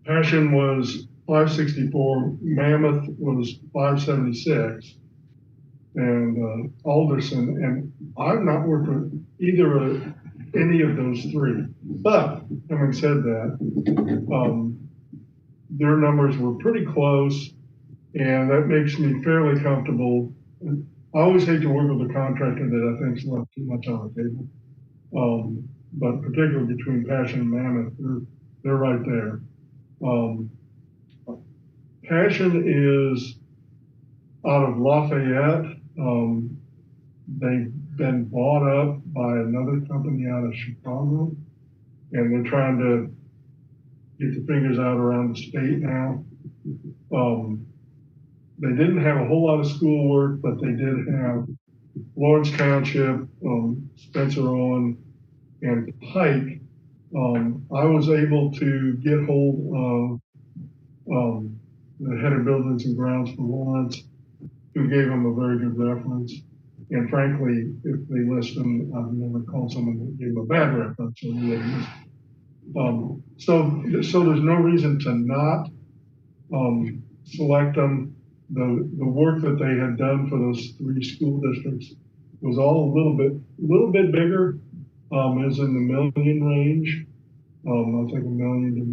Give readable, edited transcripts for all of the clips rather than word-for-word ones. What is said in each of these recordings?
Passion was 564, Mammoth was 576, and Alderson, and I've not worked with any of those three. But having said that, their numbers were pretty close, and that makes me fairly comfortable. I always hate to work with a contractor that I think's left too much on the table. But particularly between Passion and Mammoth, they're right there. Passion is out of Lafayette. They've been bought up by another company out of Chicago, and they're trying to get the fingers out around the state now. They didn't have a whole lot of schoolwork, but they did have Lawrence Township, Spencer Owen, and Pike. I was able to get hold of the head of buildings and grounds for Lawrence, who gave them a very good reference. And frankly, if they list them, I've never called someone that gave them a bad reference. So there's no reason to not select them. The work that they had done for those three school districts was all a little bit bigger. Is in the million range. I think $1 million to $1.4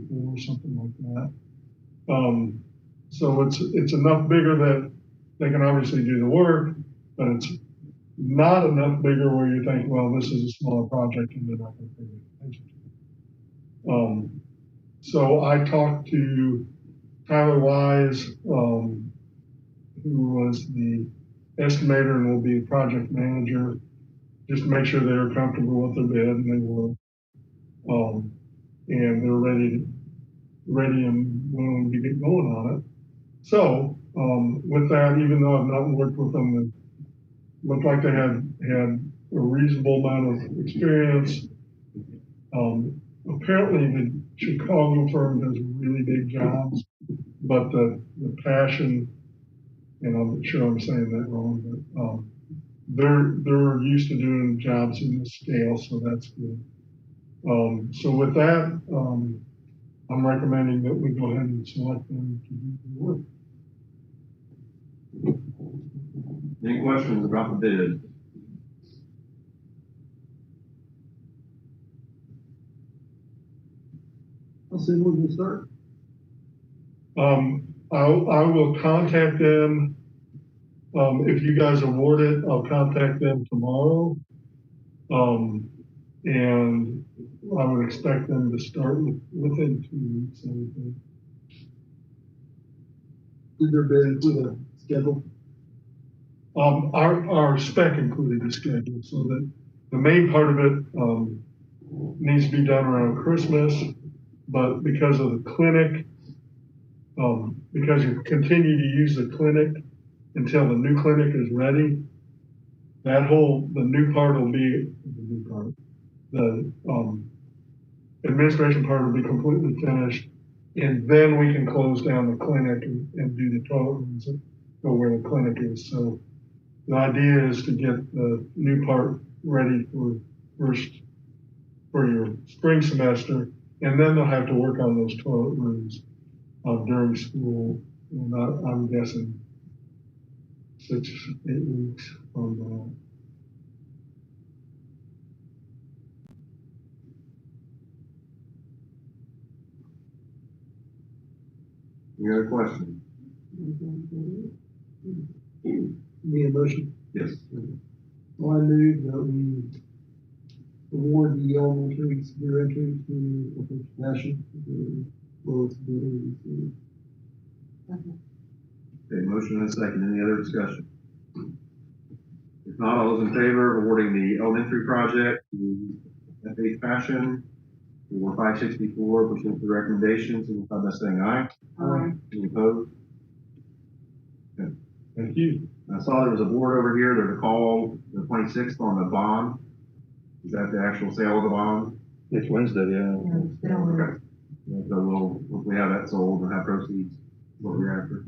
million, something like that. So it's enough bigger that they can obviously do the work, but it's not enough bigger where you think, well, this is a smaller project and they're not going to pay attention to it. So I talked to Tyler Wise, who was the estimator and will be the project manager, just to make sure they were comfortable with their bid, and they were. And they're ready and willing to get going on it. So with that, even though I've not worked with them, it looked like they had a reasonable amount of experience. Apparently the Chicago firm does really big jobs, but the Passion, and I'm sure I'm saying that wrong, but they're used to doing jobs in this scale, so that's good. So with that, I'm recommending that we go ahead and select them to do the work. Any questions about the bid? I'll see when we start. I will contact them. If you guys award it, I'll contact them tomorrow. And I would expect them to start within 2 weeks. Did their bid include a schedule? Our spec included the schedule, so that the main part of it needs to be done around Christmas, but because of the clinic, because you continue to use the clinic until the new clinic is ready, the new part will be the administration part will be completely finished, and then we can close down the clinic and do the toilet rooms and go where the clinic is. So the idea is to get the new part ready for your spring semester, and then they'll have to work on those toilet rooms during school. And I'm guessing 6 to 8 weeks from now. Any other questions? Need a motion? Yes. Well, I move that we award the elementary severe entry to Passion. Lowest bidder received. Okay, motion and a second. Any other discussion? If not, all those in favor of awarding the elementary project to FH Passion for 564 pursuant to the recommendations, signify by saying aye. Aye. Any opposed? Okay. Thank you. I saw there was a board over here. There's a call the 26th on the bond. Is that the actual sale of the bond? It's Wednesday, yeah. Okay. So if we have that sold and have proceeds, what we're after.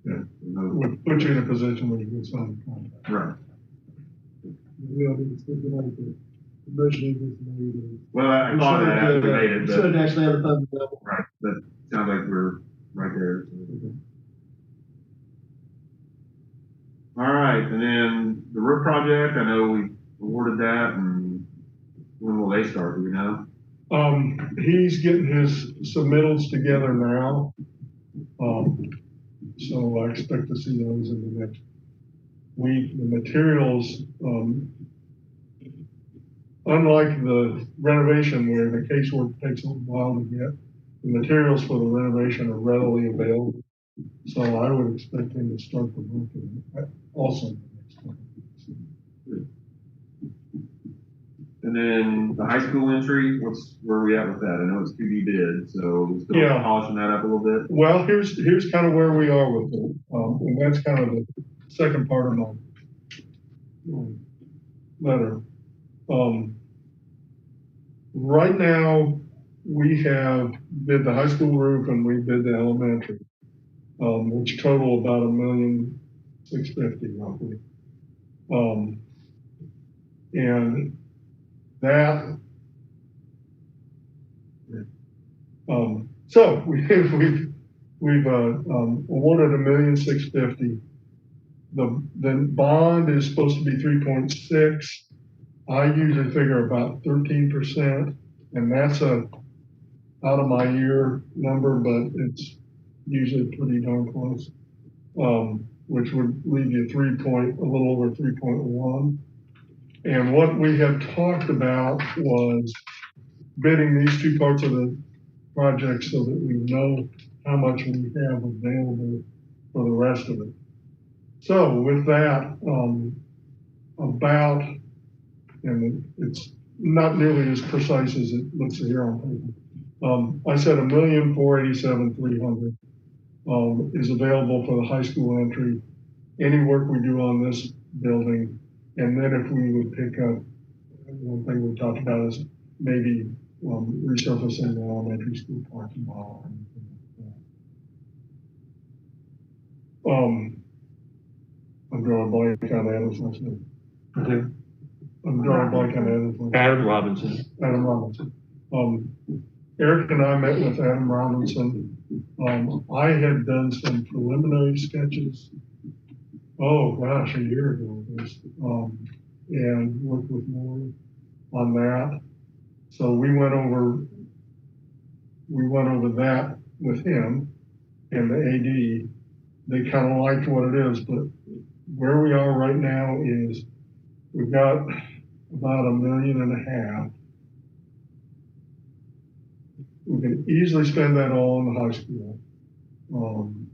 Yeah. No. We'll put you in a position where you can sign the contract. Right. We all need to stipulate that the motion is made. Well, I thought that after we made it, Should but, actually have a fund available. right, but I project? I know we awarded that, and when will they start, do we know? He's getting his submittals together now. So I expect to see those in the next week. The materials, unlike the renovation where the casework takes a little while to get, the materials for the renovation are readily available. So I would expect him to start the work also in the next couple of weeks. And then the high school entry, where are we at with that? I know it's to be bid, so we're still Yeah. polishing that up a little bit. Well, here's kind of where we are with it. And that's kind of the second part of my letter. Right now, we have bid the high school roof and we bid the elementary, which total about $1,650,000 roughly. And that, so we've awarded $1,650,000. The bond is supposed to be 3.6. I usually figure about 13%, and that's a out of my ear number, but it's usually pretty darn close. Which would leave you a little over 3.1. And what we had talked about was bidding these two parts of the project so that we know how much we have available for the rest of it. So with that, and it's not nearly as precise as it looks here on paper. I said $1,487,300 is available for the high school entry. Any work we do on this building, and then if we would pick up, one thing we talked about is maybe resurfacing the elementary school parking lot. I'm drawing a blank on Adam's last name. Okay. I'm drawing a blank on Adam's last name. Adam Robinson. Adam Robinson. Eric and I met with Adam Robinson. I had done some preliminary sketches, oh gosh, a year ago, and worked with Maury on that. So we went over that with him and the AD. They kind of liked what it is, but where we are right now is we've got about $1.5 million. We can easily spend that all on the high school,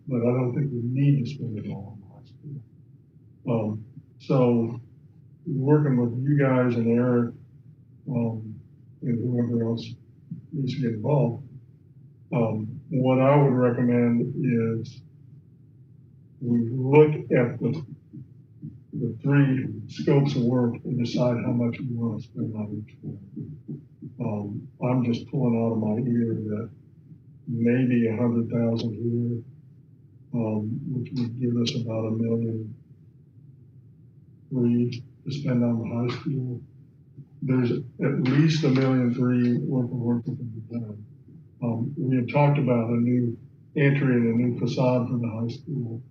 but I don't think we need to spend it all on the high school. So working with you guys and Eric and whoever else needs to get involved, what I would recommend is we look at the three scopes of work and decide how much we want to spend on each one. I'm just pulling out of my ear that maybe 100,000 here, which would give us about $1.3 million to spend on the high school. There's at least $1.3 million worth of work that can be done. We had talked about a new entry and a new facade for the high school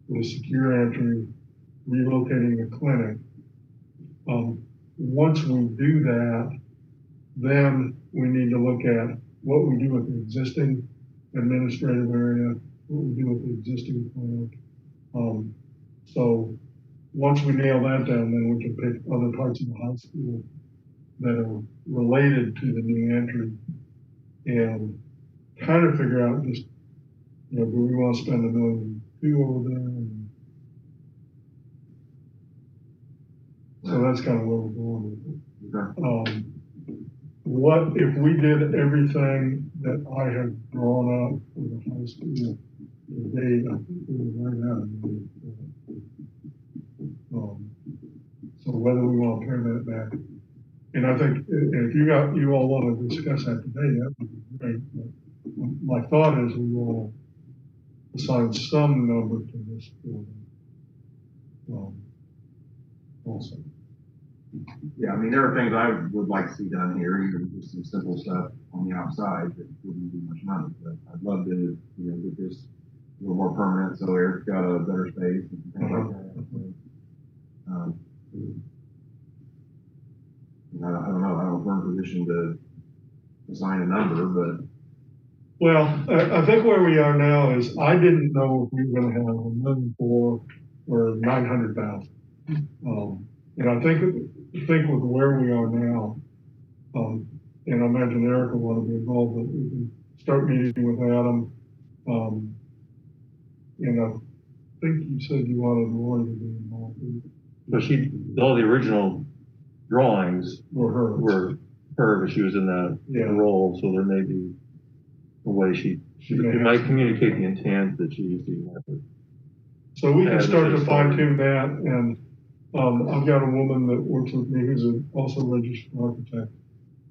with a secure entry, relocating the clinic. Once we do that, then we need to look at what we do with the existing administrative area, what we do with the existing clinic. So once we nail that down, then we can pick other parts of the high school that are related to the new entry and kind of figure out just, do we want to spend $1.2 million over there? So that's kind of where we're going with it. Okay. What if we did everything that I have drawn up for the high school today? I think we were right out of it. So whether we want to pare that back, and I think if you all want to discuss that today, that would be great. But my thought is we want to assign some number to this building. Also. Yeah, I mean, there are things I would like to see done here, even just some simple stuff on the outside that wouldn't be much money, but I'd love to, get this a little more permanent so Eric's got a better space and things like that. I don't know, I don't know if we're in a position to assign a number, but Well, I think where we are now is, I didn't know if we were gonna have $1,004,000 or 900,000. And I think with where we are now, and I imagine Eric will want to be involved, but we can start meeting with Adam. And I think you said you wanted Lori to be involved. So all the original drawings Or her. were her, but she was in that Yeah. role, so there may be a way she may might have- communicate the intent that she didn't have to. So we can Yeah, start to that's fine tune that, and, I've got a woman that works with me who's also a registered architect.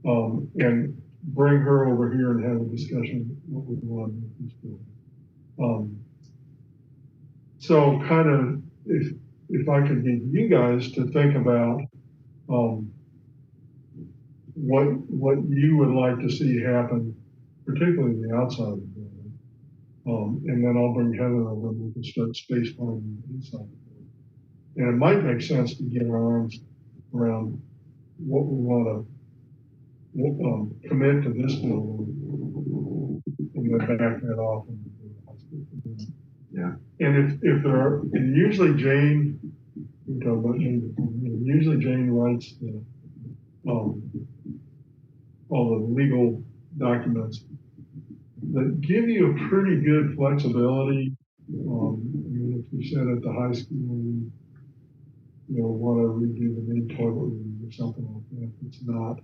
And bring her over here and have a discussion what we want with this building. So kind of, if I could get you guys to think about, what you would like to see happen, particularly the outside of the building. And then I'll bring Heather over and we can start space planning the inside of the building. And it might make sense to get our arms around what we want to commit to this building and then back that off. And do the high school. Yeah. And if there are, and usually Jane, we talk about Jane before, usually Jane writes all the legal documents that give you a pretty good flexibility. I mean, if you said at the high school, want to redo the main toilet room or something like that, it's not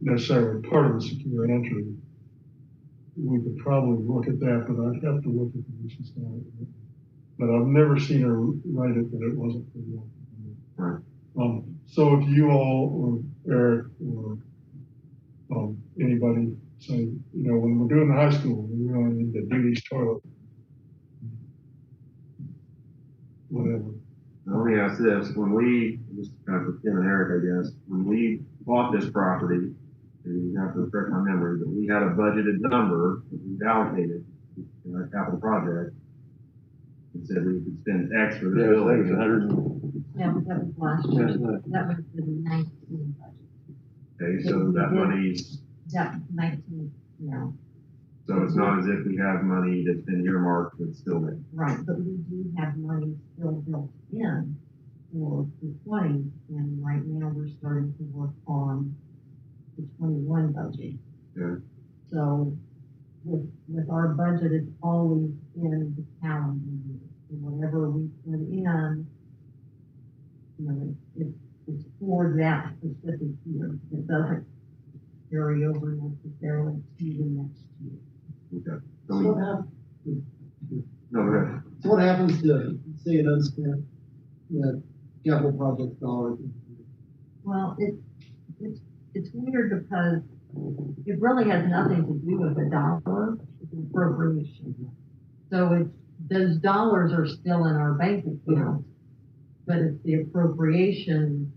necessarily part of the secure entry. We could probably look at that, but I'd have to look at the mission statement. But I've never seen her write it that it wasn't for you. Right. So if you all, or Eric, or anybody say, when we're doing the high school, we really need to do these toilets. Whatever. let me ask this, just kind of for Tim and Eric, I guess, when we bought this property, and you have to refresh my memory, but we had a budgeted number that we allocated in our capital project. It said we could spend X for the Yeah, it was like building. 100. Yeah, but that was last Yeah, year. it was. That was the 19 budget. Okay, so that money's, That 19, no, so it's not as if we have money that's been earmarked that's still there. right, but we do have money still built in for the 20, and right now we're starting to work on the 21 budget. Yeah. So with our budget, it's always in the calendar year. And whatever we put in, it's for that specific year. It doesn't carry over necessarily to the next year. Okay. So So what we, happens, no, go ahead. so what happens to, say, an unspent, capital project dollars? Well, it's weird because it really has nothing to do with the dollar, it's an appropriation. So those dollars are still in our bank account, but it's the appropriation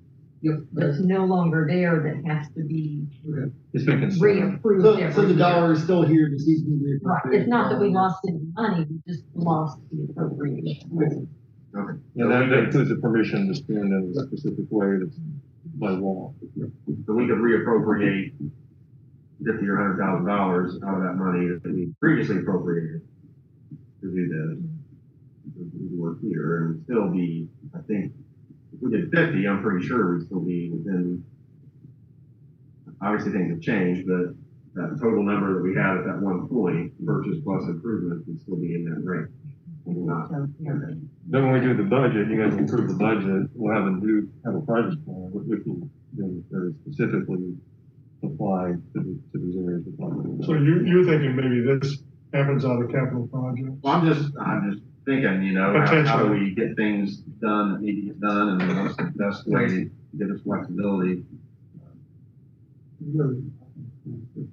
that's no longer there that has to be It's been considered. reapproved every So the year. dollar is still here, just needs to be Right, reappropriated. it's not that we lost any money, we just lost the appropriation. Okay. Yeah, that includes the permission to spend in a specific way that's by law. So we could reappropriate $50,000 or $100,000 out of that money that we previously appropriated to do the work here and still be, I think, if we did 50, I'm pretty sure we'd still be within, obviously things have changed, but that total number that we had at that one point, purchase plus improvement, would still be in that range. Not, So, yeah. okay. Then when we do the budget, you guys approve the budget, we'll have a project plan, which will then very specifically apply to these areas. So you're thinking maybe this happens on a capital project? Well, I'm just thinking, how do Potentially. we get things done that need to get done and what's the best way to give us flexibility?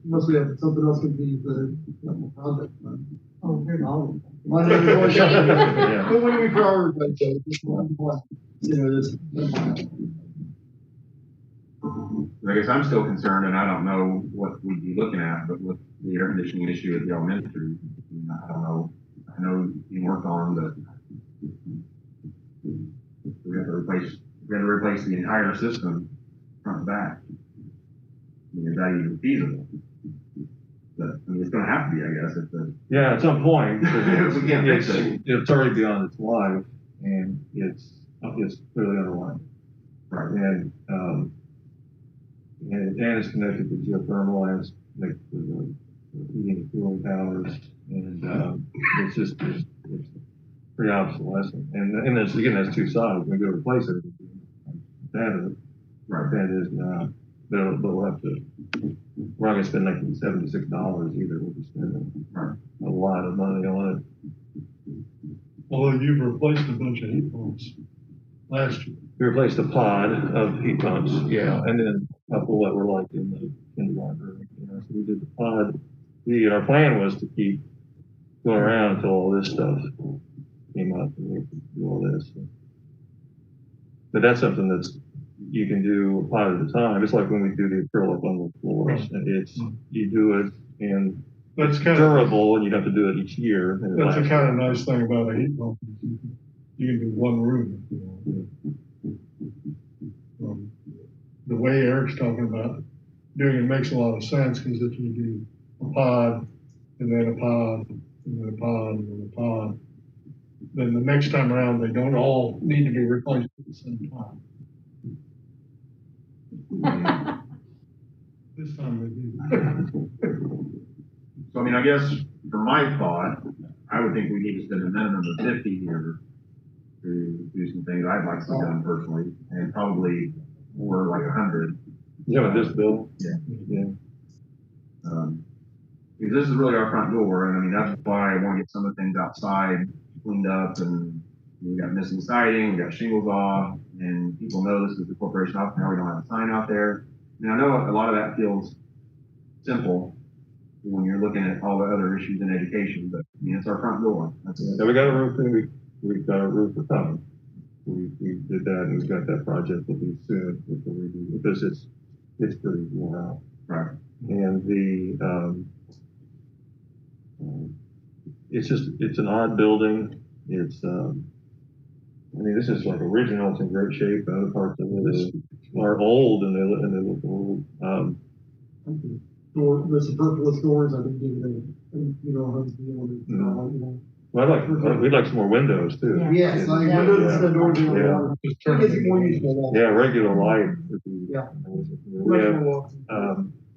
Unless we have something else could be the capital project fund. Oh, there's always. Why not, Yeah. but when we prioritize, this one, this. I guess I'm still concerned, and I don't know what we'd be looking at, but with the air conditioning issue at the elementary, I don't know. I know it's being worked on, but we have to replace we had to replace the entire system front and back. I mean, is that even feasible? But, I mean, it's gonna have to be, I guess, if the, Yeah, at some point, because We can't fix it. it's already beyond its life, and it's clearly underlined. right, And it's connected to geothermal, and it's connected to the heating and cooling towers, and it's pretty obsolescent. And there's, again, there's two sides. We go replace it. That is now, they'll have to, we're not gonna spend like $76 either. We'll be spending a lot of money on it. Although you've replaced a bunch of heat pumps last year. We replaced a pod of heat pumps, yeah, and then a couple that were like in the kindergarten, so we did the pod. Our plan was to keep going around until all this stuff came up and we could do all this. But that's something that's, you can do a pod at a time. It's like when we do the acrylic on the floors, and you do it and That's it's kind of, durable, and you have to do it each year. And it that's the lasts. kind of nice thing about a heat pump. You can do one room. The way Eric's talking about doing it makes a lot of sense, because if you do a pod, and then a pod, and then a pod, and then a pod, then the next time around, they don't all need to be replaced at the same time. This time they do. so I mean, I guess for my thought, I would think we need to spend a minimum of 50 here to do some things I'd like to see done personally, and probably more like 100. Yeah, this bill. Yeah. Because this is really our front door, and I mean, that's why I want to get some of the things outside cleaned up, and we got missing siding, we got shingles off, and people know this is the corporation office, now we don't have a sign out there. And I know a lot of that feels simple when you're looking at all the other issues in education, but I mean, it's our front door. Yeah, we got a roof, and we've got a roof for coming. We did that, and we've got that project will be soon, which we'll redo, because it's pretty worn out. Right. And it's an odd building. I mean, this is like original, it's in great shape. Other parts of it are old, and they look old. The superfluous doors, I think, give it We'd like some more windows too. Yeah. Yes, I Yeah. windows and doors, Yeah. Just I turn guess it it's more useful. Yeah, regular light. Yeah.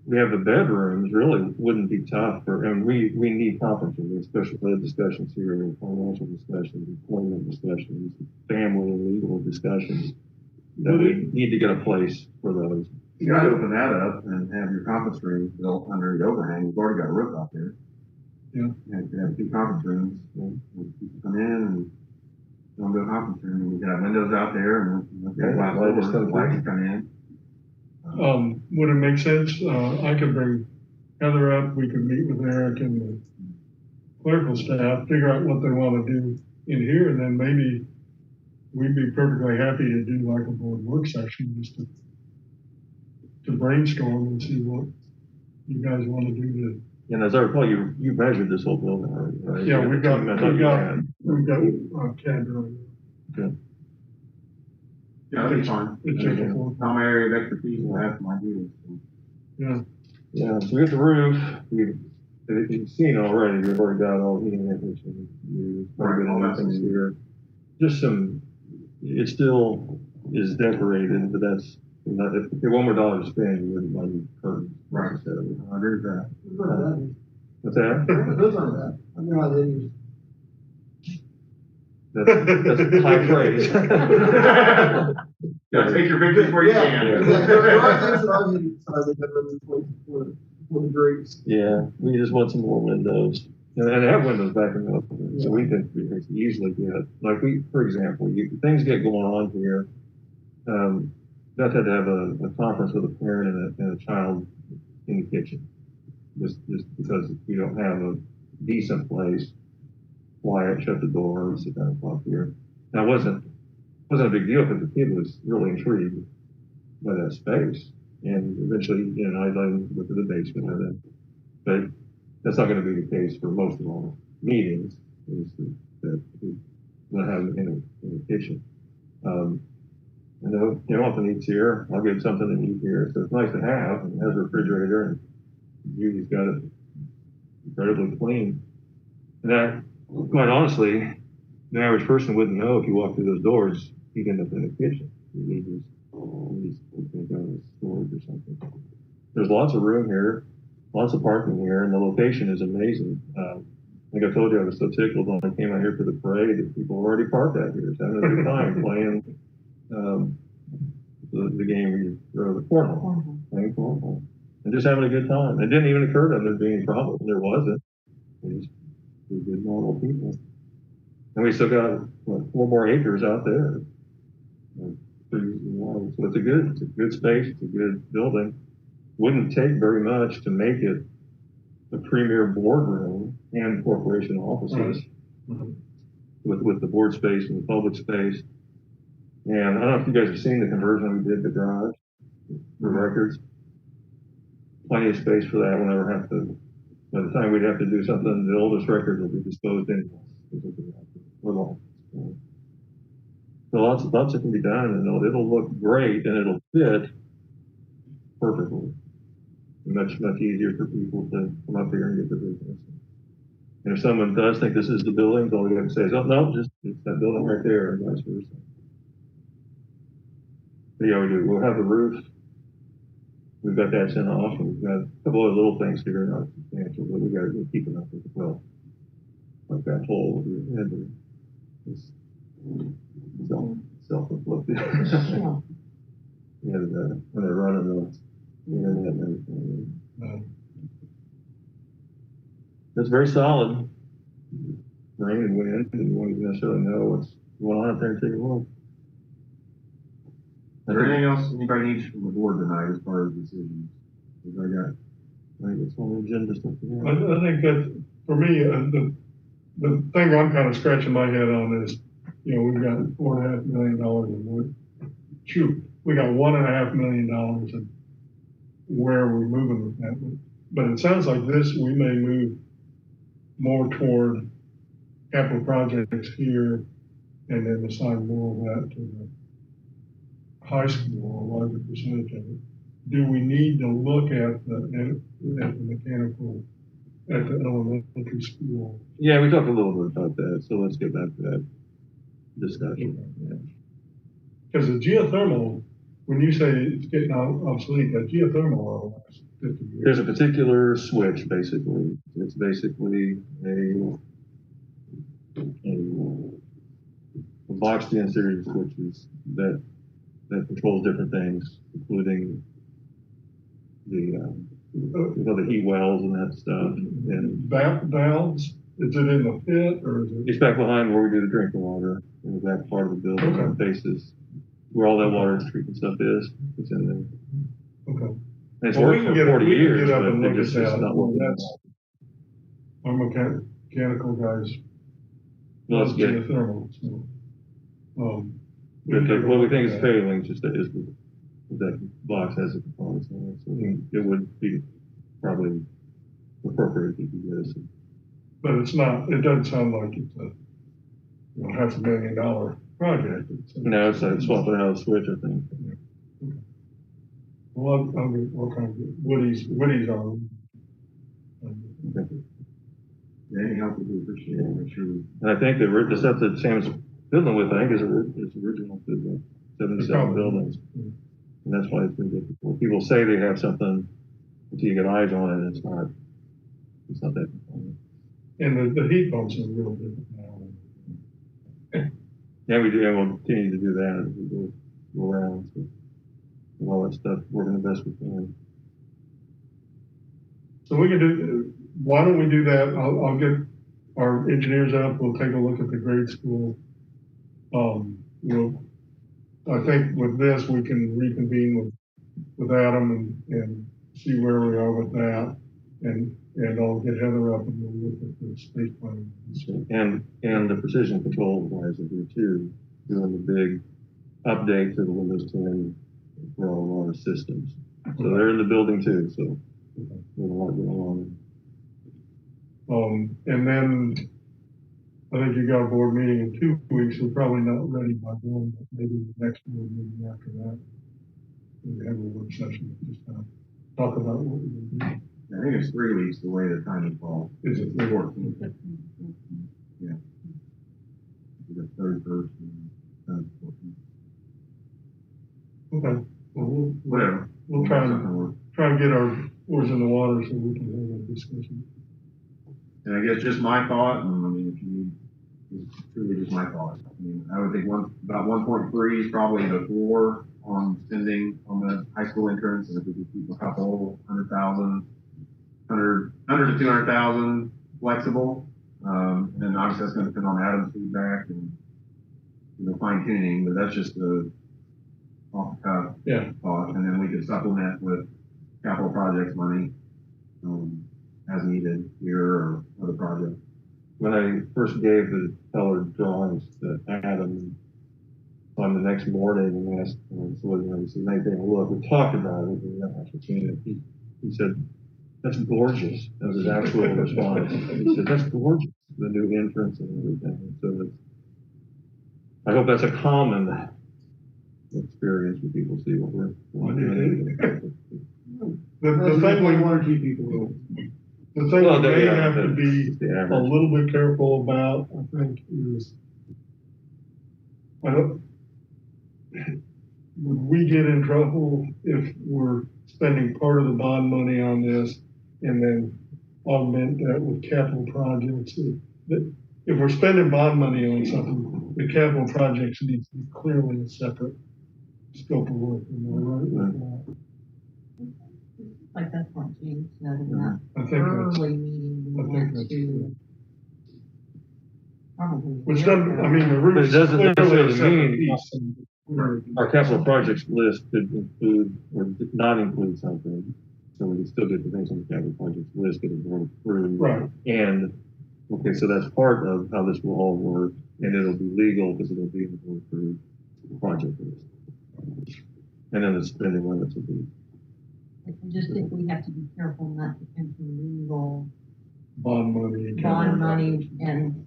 We have the bedrooms, really wouldn't be tough and we need conference rooms, special ed discussions here, financial discussions, employment discussions, family and legal discussions. That we need to get a place for those. You gotta open that up and have your conference room built under the overhang. You've already got a roof out there. Yeah. And you have 2 conference rooms, and people come in and don't go to a conference room, and you can have windows out there, and glass doors, lights can come in. Would it make sense, I could bring Heather up, we could meet with Eric and the clerical staff, figure out what they want to do in here, and then maybe we'd be perfectly happy to do like a board work session, just to brainstorm and see what you guys want to do to. And as I recall, you measured this whole building already, right? Yeah, we've got CAD drawing. Yeah, I think it's fine. It's just a floor. Not my area of expertise, I have some ideas. Yeah, so we got the roof, you've seen already, we've already got all the heating, air conditioning, Right, all that things stuff. here. Just it still is decorated, but that's, not, if you had $1 more to spend, you wouldn't mind curtains. Right. necessarily. I agree with that. What's that? Those aren't bad. I know how they use. That's high praise. Gotta take your pictures where you can. Yeah, there are things that are needed, so they have room for the grapes. Yeah, we just want some more windows. And they have windows backing up, so we can easily get, like for example, things get going on here. Beth had to have a conference with a parent and a child in the kitchen. Just because we don't have a decent place. Quiet, shut the door, sit down and talk here. Now it wasn't a big deal because the kid was really intrigued by that space. And eventually, I let him go to the basement with it. But that's not going to be the case for most of our meetings, is that we're going to have in the kitchen. You know, you don't have to eat here, I'll get something to eat here, so it's nice to have, and it has a refrigerator, and Judy's got it incredibly clean. And that, quite honestly, the average person wouldn't know if you walk through those doors, you'd end up in the kitchen. You just think of it as storage or something. There's lots of room here, lots of parking here, and the location is amazing. I think I told you I was so tickled when I came out here for the parade that people already parked out here, having a good time playing the game where you throw the cornhole, playing cornhole, and just having a good time. It didn't even occur to them there'd be any problem. There wasn't. They just were good, normal people. And we still got, what, 4 more acres out there. Trees and water. So it's a good space, it's a good building. Wouldn't take very much to make it a premier boardroom and corporation offices. Right. With the board space and the public space. And I don't know if you guys have seen the conversion we did the garage for records. Plenty of space for that. We'll never have to, by the time we'd have to do something, the oldest records will be disposed in. So lots that can be done, and it'll look great, and it'll fit perfectly. Much easier for people to come up here and get the business. And if someone does think this is the building, all you have to say is, oh, no, just it's that building right there, and vice versa. But yeah, we'll have the roof. We've got that sent off, and we've got a couple of little things here, not substantial, but we're keeping up with it well. Like that hole over your head is self-inflicted. Yeah. And when they're running the internet and everything. It's very solid. Rain and wind, and you won't necessarily know what's going on up there until you look. Is there anything else anybody needs from the board tonight as part of the decisions? I think it's on the agenda stuff. I think that, for me, the thing I'm kind of scratching my head on is, you know, we've got $4.5 million in wood. We got $1.5 million in where are we moving with that. But it sounds like this, we may move more toward capital projects here and then assign more of that to the high school, a larger percentage of it. Do we need to look at the mechanical at the elementary school? Yeah, we talked a little bit about that, so let's get back to that discussion. Yeah. Because the geothermal, when you say it's getting obsolete, that geothermal will last 50 years. There's a particular switch, basically. It's basically a boxed-in series of switches that controls different things, including the heat wells and that stuff. And Valves, is it in the pit or is it? it's back behind where we do the drinking water, in the back part of the building, Okay. faces where all that water treatment stuff is. It's in there. Okay. And it's Well, we worked can for 40 we can years, get up but and it look at just, it's that. not working. That's, our mechanical guys. Well, love that's good. geothermal, so, But what we think is failing is just that box has a components on it. So it would be probably appropriate to do this. But it's not, it doesn't sound like it's a, $500,000 project. No, it's swapping out a switch, I think. Well, I'll kind of get Woody's on. Any help would be appreciated, make sure we. And I think the stuff that Sam's building with, I think, is original to the 77 buildings. And that's why it's been difficult. People say they have something until you get eyes on it, and it's not that component. And the heat pumps are real different now. Yeah, we do, and we'll continue to do that as we go around. So, and all that stuff, working the best we can. So we can do, why don't we do that? I'll get our engineers up, we'll take a look at the grade school. I think with this, we can reconvene with Adam and see where we are with that. And I'll get Heather up and we'll look at the space plan. And the precision control guys are here too, doing the big update to the Windows 10 for all of our systems. So they're in the building too, so there's a lot going on. And then I think you got a board meeting in 2 weeks, we're probably not ready by then, but maybe the next board meeting after that. We have a work session, just talk about what we're gonna do. I think it's 3 weeks the way the timing falls. Is it the 14? 14th? Yeah. The 31st and 14th. Okay, well, Whatever. we'll try Something and, works. try and get our oars in the water so we can have a discussion. And I guess just my thought, and I mean, if you, it's truly just my thought. I mean, I would think about 1.3 is probably the floor on spending on the high school entrance, and if we could keep a couple 100,000, 100 to 200,000 flexible, and then obviously that's going to depend on Adam's feedback and, fine tuning, but that's just the off the cuff thought, and then we could supplement with capital projects money, as needed here or other projects. When I first gave the colored drawings to Adam, on the next morning and asked, so he said, anything, look, we talked about it, and after seeing it, he said, that's gorgeous. That was his actual response. He said, that's gorgeous, the new entrance and everything. So it's, I hope that's a common experience when people see what we're doing. The thing we, one or two people. the thing Well, we may yeah, have to be the a average. little bit careful about, I think, is, would we get in trouble if we're spending part of the bond money on this and then augment that with capital projects? If we're spending bond money on something, the capital projects need to be clearly a separate scope of work. Am I right with that? Like that's what James said in that I think that's, early meeting we I think went that's to. correct. Probably. Which doesn't, I mean, the But roof's it doesn't clearly a necessarily separate mean piece. our capital projects list could include or not include something. So we can still get the things on the capital projects list that are going through. Right. And, okay, so that's part of how this will all work, and it'll be legal because it'll be in the board approved project list. And then the spending limits will be. I just think we have to be careful not to enter legal Bond money. and bond capital money, projects. and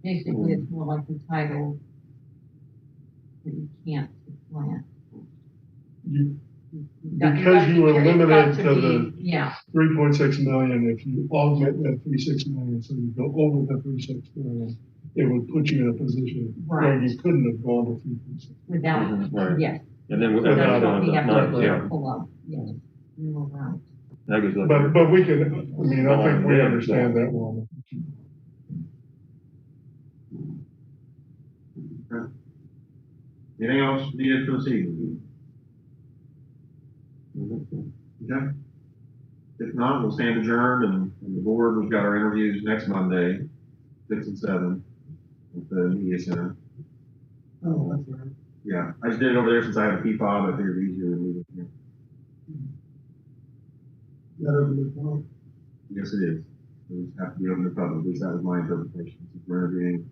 basically it's more like the title that you can't supplant. You, You've got- Because you were it's got limited to be- Yeah, 3.6 million, if you augment that 3.6 million, so you go over the 3.6 million, it would put you in a position where Right. you couldn't have gone to 3.6. without, Right. yes, And then. so that's Without what we have to be yeah. careful of, yes, you're right. That goes like. But we can, I mean, I think we understand that one. Anything else needed for this evening? Okay. If not, we'll stand adjourned, and the board, we've got our interviews next Monday, 6 and 7, at the media center. Oh, that's right. Yeah, I just did it over there since I have a P-fob, I figured it easier than leave it here. That open the phone. Yes, it is. It just have to be open to the public, at least that was my interpretation, since we're interviewing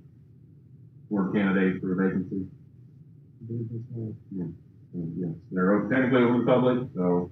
board candidates for a vacancy. Yes, they're technically open to the public, so